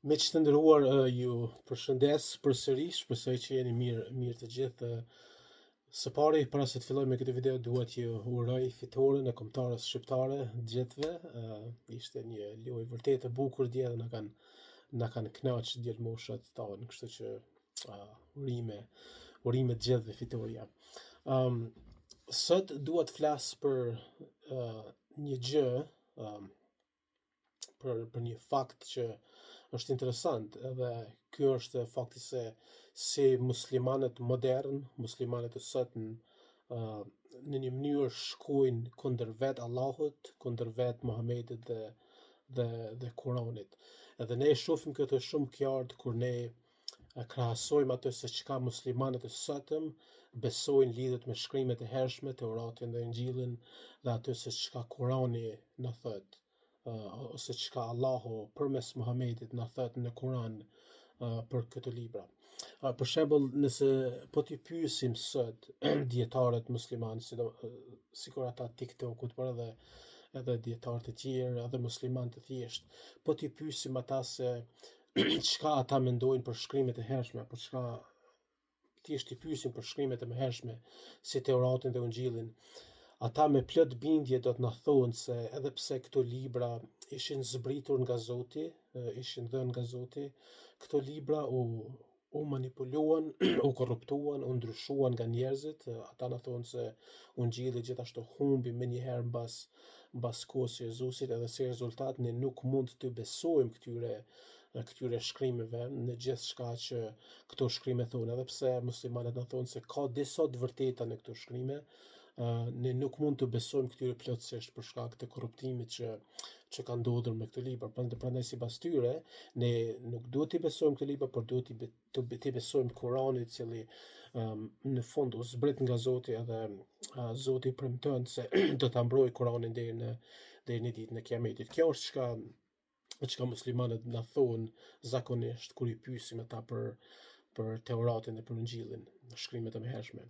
Me që të ndërruar ju përshëndes përsëri, shpresoj që jeni mirë të gjithë. Së pari, para se të filloj me këtë video, dua t'ju uroj fitoren e kombëtarës shqiptare të gjithëve. Ishte një lojë vërtet e bukur dje dhe na kanë kënaqë djelmoshat tonë, kështu që urime të gjithëve fitoria. Sot dua të flas për një gjë, për një fakt që është interesant, edhe ky është fakti se si muslimanët modern, muslimanët e sotëm, në një mënyrë shkojnë kundër vet Allahut, kundër vet Muhamedit dhe Kuranit. Edhe ne e shohim këtë shumë qartë kur ne krahasojmë atë se çka muslimanët e sotëm besojnë lidhet me shkrimet e hershme, Teuratin dhe Injilin, dhe atë se çka Kurani na thot, ose çka Allahu përmes Muhamedit na thot në Kuran për këtë libra. Për shembull, nëse po t'i pyesim sot dietarët muslimanë, sikur ata TikTokut, por edhe dietarët e tjerë, edhe muslimanë të thjeshtë, po t'i pyesim ata se çka ata mendojnë për shkrimet e hershme, për çka thjesht i pyesim për shkrimet e mëhershme si Teuratin dhe Ungjillin, ata me plot bindje do të na thonë se edhe pse këto libra ishin zbritur nga Zoti, ishin dhënë nga Zoti, këto libra u manipuluan, u korruptuan, u ndryshuan nga njerëzit. Ata na thonë se Ungjilli gjithashtu humbi menjëherë mbas kohës së Jezusit, edhe si rezultat ne nuk mund të besojmë këtyre shkrimeve në gjithçka që këto shkrime thonë, edhe pse muslimanët na thonë se ka disa të vërteta në këto shkrime. Ne nuk mund të besojmë këtyre plotësisht për shkak të korruptimit që ka ndodhur me këtë libër. Prandaj sipas tyre, ne nuk duhet t'i besojmë këtë libër, por duhet t'i besojmë Kuranit, i cili në fund u zbrit nga Zoti, edhe Zoti premton se do ta mbrojë Kuranin deri në ditën e Kiametit. Kjo është çka muslimanët na thonë zakonisht kur i pyesim ata për Teuratin dhe për Ungjillin, shkrimet e mëhershme.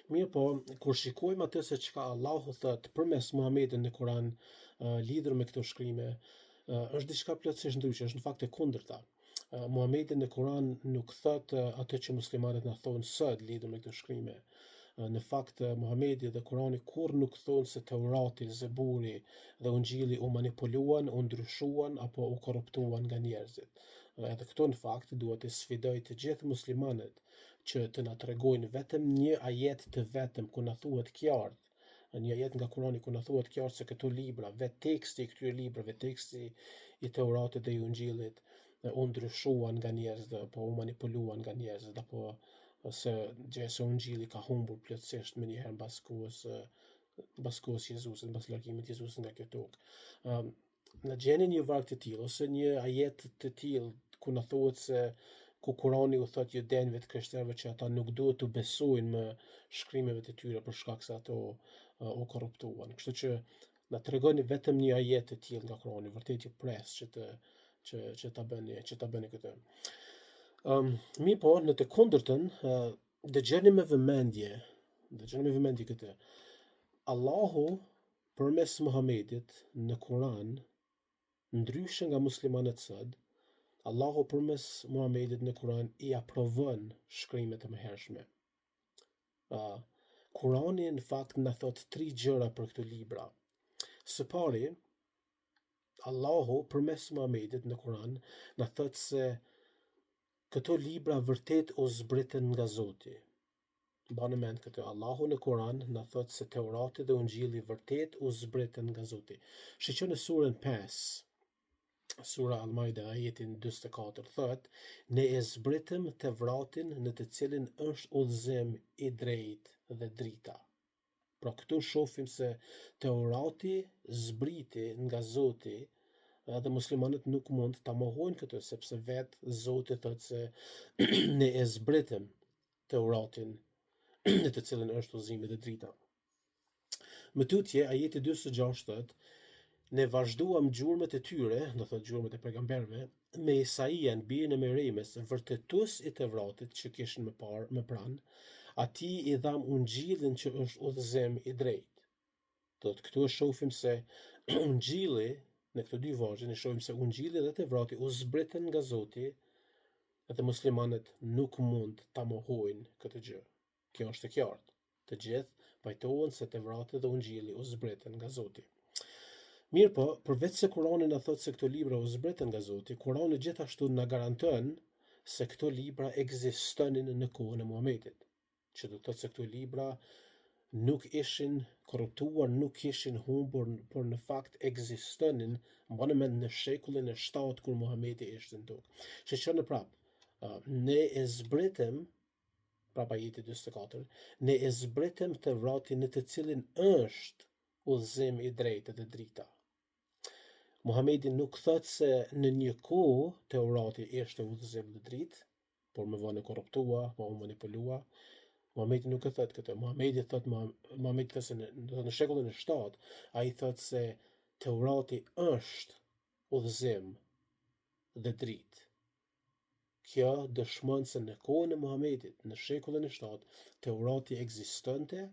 Mirë po, kur shikojmë atë se çka Allahu thot përmes Muhamedit në Kuran lidhur me këto shkrime, është diçka plotësisht ndryshe, është në fakt e kundërta. Muhamedi në Kuran nuk thot atë që muslimanët na thonë sot lidhur me këto shkrime. Në fakt, Muhamedi dhe Kurani kur nuk thonë se Teurati, Zeburi dhe Ungjilli u manipuluan, u ndryshuan apo u korruptuan nga njerëzit. Edhe këto në fakt duhet të sfidoj të gjithë muslimanët që të na tregojnë vetëm një ajet të vetëm ku na thuhet qartë, një ajet nga Kurani ku na thuhet qartë se këto libra, vetë teksti i këtyre librave, teksti i Teuratit dhe i Ungjillit u ndryshuan nga njerëzit apo u manipuluan nga njerëzit, apo se gjese Ungjilli ka humbur plotësisht menjëherë mbas kohës Jezusit, mbas largimit Jezusit nga kjo tokë. Në gjeni një varg të tillë ose një ajet të tillë ku na thuhet se ku Kurani u thot judenëve të krishterëve që ata nuk duhet të besojnë më shkrimeve të tyre për shkak se ato u korruptuan. Kështu që na tregoni vetëm një ajet të tillë nga Kurani, vërtet ju pres që ta bëni këtë. Mirë po, në të kundërtën, dëgjoni me vëmendje këtë. Allahu përmes Muhamedit në Kuran, ndryshe nga muslimanët sot, Allahu përmes Muhamedit në Kuran i aprovon shkrimet e mëhershme. Kurani në fakt na thot 3 gjëra për këto libra. Së pari, Allahu përmes Muhamedit në Kuran na thot se këto libra vërtet u zbritën nga Zoti. Bani mend këtë, Allahu në Kuran na thot se Teurati dhe Ungjilli vërtet u zbritën nga Zoti. Shiqo në surën 5, sura Al-Maida, ajetin 44, thot, ne e zbritëm Tevratin në të cilin është udhëzim i drejtë dhe drita. Pra këtu shohim se Teurati zbriti nga Zoti, dhe muslimanët nuk mund ta mohojnë këtë, sepse vetë Zoti thot se ne e zbritëm Teuratin në të cilën është udhëzimi dhe drita. Më tutje, ajeti 46 thot, ne vazhduam gjurmët e tyre, do thot gjurmët e pejgamberëve, me Isaian, birin e Meremes, vërtetues i Tevratit që kishin më pranë, atij i dham Ungjillin që është udhëzim i drejtë. Do të këtu shohim se Ungjilli në këto dy vargje ne shohim se Ungjilli dhe Tevrati u zbritën nga Zoti dhe muslimanët nuk mund ta mohojnë këtë gjë. Kjo është e qartë. Të gjithë pajtohen se Tevrati dhe Ungjilli u zbritën nga Zoti. Mirë po, përveç se Kurani na thotë se këto libra u zbritën nga Zoti, Kurani gjithashtu na garanton se këto libra ekzistonin në kohën e Muhamedit. Që do të thotë se këto libra nuk ishin korruptuar, nuk ishin humbur, por në fakt ekzistonin në shekullin e 7 kur Muhamedi ishte në tokë. Shqyroni prap, ne e zbritëm, prapa ajeti 44, ne e zbritëm Tevratin në të cilin është udhëzim i drejtë dhe drita. Muhamedi nuk thot se në një kohë Tevrati ishte udhëzim dhe dritë, por më vonë e korruptua, po u manipulua. Muhamedi nuk e thot këtë. Muhamedi thot se në shekullin e 7, ai thot se Tevrati është udhëzim dhe dritë. Kjo dëshmon se në kohën e Muhamedit, në shekullin e 7, Tevrati ekzistonte,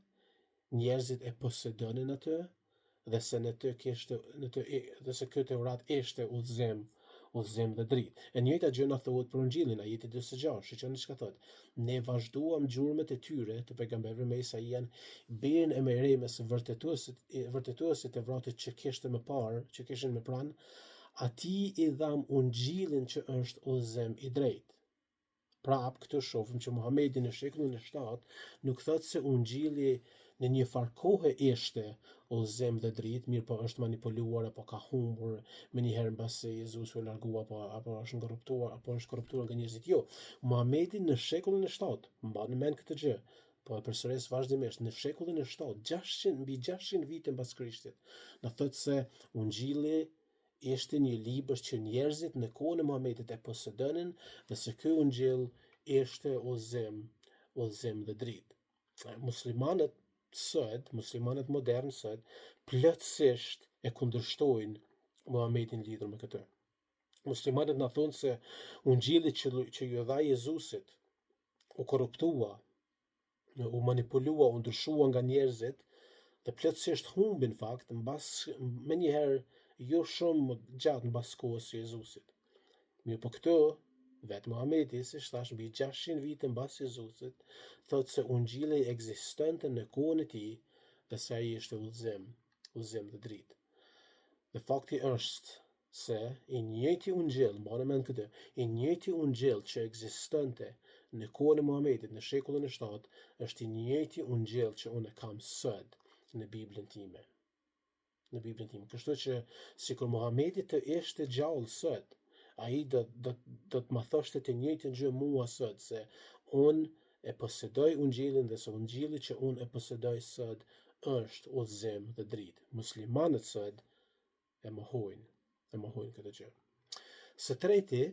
njerëzit e posedonin atë, dhe se dhe se ky Tevrat ishte udhëzim dhe dritë. E njëjta gjë na thuhet për Ungjillin, ajeti 46, shikoni çka thot. Ne vazhduam gjurmët e tyre të pejgamberëve me Isaian, birin e Meremës, vërtetuesit e Tevratit që kishte më parë, që kishin më pranë, atij i dham Ungjillin që është udhëzim i drejtë. Prap këtu shohim që Muhamedi në shekullin e 7 nuk thot se Ungjilli në një farë kohe ishte udhëzim dhe dritë, mirë po është manipuluar apo ka humbur me njëherë mbasi Jezusi u largua apo është korruptuar nga njerëzit. Jo, Muhamedi në shekullin e 7, mbani mend këtë gjë, po e përsëris vazhdimisht, në shekullin e 7, mbi 600 vite mbas Krishtit, na thot se Ungjilli ishte një libër që njerëzit në kohën e Muhamedit e posedonin dhe se ky Ungjill ishte udhëzim dhe dritë. Muslimanët modern sot plotësisht e kundërshtojnë Muhamedin lidhur me këtë. Muslimanët na thonë se Ungjilli që ju dha Jezusit u korruptua, u manipulua, u ndryshua nga njerëzit dhe plotësisht humbi në fakt me njëherë jo shumë gjatë mbas kohës së Jezusit. Mirë po këtu vetë Muhamedi, si thash, mbi 600 vite mbas Jezusit, thot se Ungjilli ekzistonte në kohën e tij dhe se ai ishte udhëzim dhe dritë. Dhe fakti është se i njëjti Ungjill, mbani mend këtë, i njëjti Ungjill që ekzistonte në kohën e Muhamedit në shekullin e 7, është i njëjti Ungjill që unë kam sot në Biblën time. Kështu që sikur Muhamedi të ishte gjallë sot, ai do të më thoshte të njëjtën gjë mua sot, se unë e posedoj Ungjillin dhe se Ungjilli që unë e posedoj sot është udhëzim dhe dritë. Muslimanët sot e mohojnë këtë gjë. Së treti,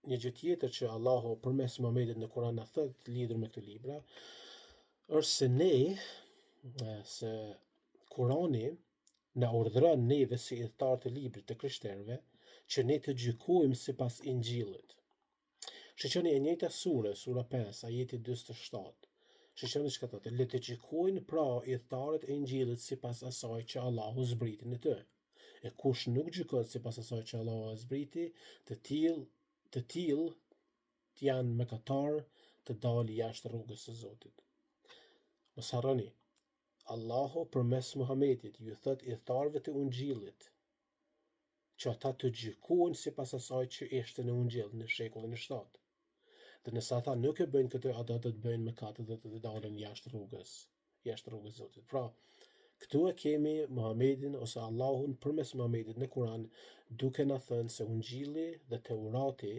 një gjë tjetër që Allahu përmes Muhamedit në Kur'an na thot lidhur me këtë libra, është se Kurani na urdhëron neve si udhëtar të librit të krishterëve që ne të gjykojmë sipas Injillit. Shikoni e njëjta sura 5, ajeti 47. Shikoni çka thotë, le të gjykojnë pra udhëtarët e Injillit sipas asaj që Allahu zbriti në të. E kush nuk gjykon sipas asaj që Allahu zbriti, të tillë janë mëkatar, të dalë jashtë rrugës së Zotit. Mos harroni, Allahu përmes Muhamedit ju thot udhëtarëve të Ungjillit që ata të gjykojnë sipas asaj që ishte në Ungjill në shekullin e 7. Dhe nëse ata nuk e bëjnë këtë, ata do të bëjnë mëkate dhe të dalin jashtë rrugës Zotit. Pra, këtu e kemi Muhamedin ose Allahun përmes Muhamedit në Kur'an duke na thënë se Ungjilli dhe Tevrati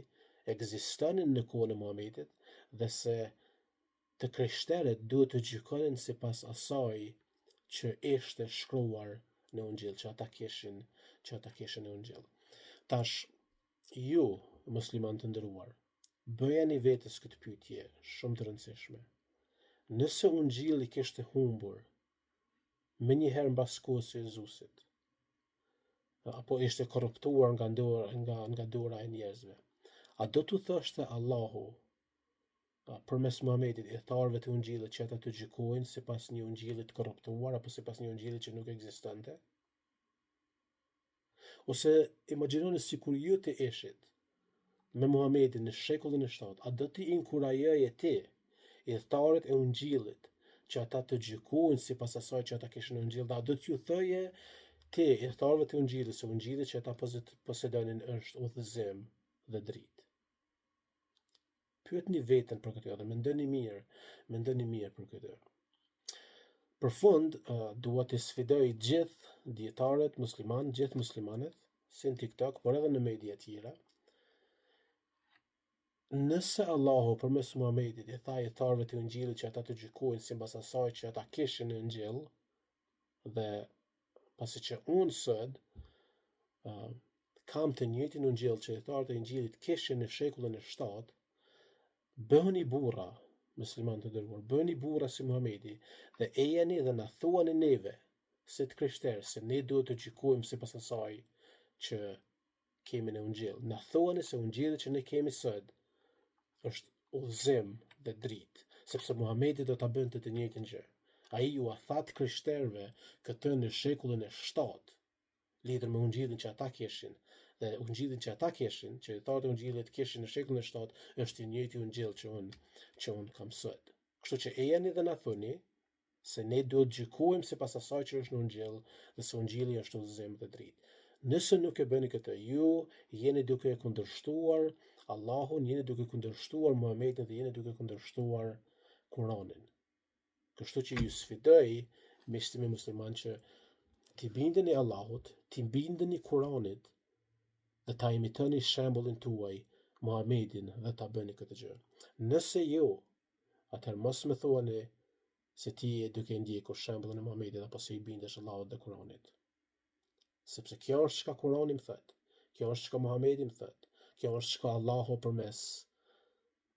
ekzistonin në kohën e Muhamedit dhe se të krishterët duhet të gjykonin sipas asaj që ishte shkruar në Ungjill, që ata kishin në Ungjill. Tash, ju, musliman të nderuar, bëjeni vetes këtë pyetje shumë të rëndësishme. Nëse Ungjilli kishte humbur me njëherë mbas kohës së Jezusit, apo ishte korruptuar nga dora e njerëzve, a do t'u thoshte Allahu përmes Muhamedit udhëtarëve të Ungjillit që ata të gjykojnë sipas një Ungjilli të korruptuar apo sipas një Ungjilli që nuk ekzistonte? Ose imagjinoni sikur ju të ishit me Muhamedin në shekullin e 7, a do t'i inkurajoje ti udhëtarët e Ungjillit që ata të gjykojnë sipas asaj që ata kishin në Ungjil, a do t'ju thoje ti udhëtarëve të Ungjillit se Ungjilli që ata posedonin është udhëzim dhe dritë? Pyetni veten për këtë dhe mendoni mirë për këtë. Për fund, dua të sfidoj gjithë dietarët musliman, gjithë muslimanët, si në TikTok, por edhe në media tjera. Nëse Allahu përmes Muhamedit i tha dietarëve të Ungjillit që ata të gjykojnë sipas asaj që ata kishin në Ungjil, dhe pasi që unë sot kam të njëjtin Ungjil që dietarët e Ungjillit kishin në shekullin e 7, bëheni burra, musliman të dërguar, bëheni burra si Muhamedi dhe ejeni dhe na thuani neve, si të krishterë, se ne duhet të gjykojmë sipas asaj që kemi në Ungjil. Na thuani se Ungjilli që ne kemi sot është udhëzim dhe dritë, sepse Muhamedi do ta bënte të njëjtën gjë. Ai ju a tha krishterëve këtë në shekullin e 7, lidhur me Ungjillin që ata kishin. Dhe Ungjillin që ata kishin, që dietarët e Ungjillit kishin në shekullin e 7, është i njëjti Ungjill që unë kam sot. Kështu që ejeni dhe na thoni se ne duhet gjykojmë sipas asaj që është në Ungjill dhe se Ungjilli është udhëzim dhe dritë. Nëse nuk e bëni këtë, ju jeni duke e kundërshtuar Allahun, jeni duke kundërshtuar Muhamedit dhe jeni duke kundërshtuar Kur'anin. Kështu që ju sfidoj miqtë musliman që t'i bindeni Allahut, t'i bindeni Kur'anit dhe ta imitoni shembullin tuaj, Muhamedin, dhe ta bëni këtë gjë. Nëse jo, atëherë mos më thuani se ti je duke ndjekur shembullin e Muhamedit apo se i bindesh Allahut dhe Kur'anit. Sepse kjo është çka Kur'ani më thot, kjo është çka Muhamedi më thot, kjo është çka Allahu përmes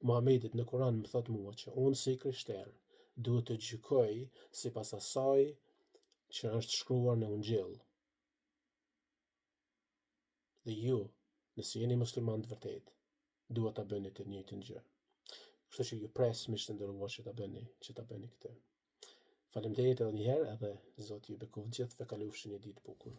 Muhamedit në Kur'an më thot mua që unë si krishter duhet të gjykoj sipas asaj që është shkruar në Ungjill. Dhe ju, nëse jeni musliman të vërtet, duhet ta bëni të njëjtën gjë. Kështu që ju pres miq të nderuar që ta bëni këtë. Faleminderit edhe një herë, edhe Zoti ju bekuf gjithë dhe kalofshin një ditë bukur.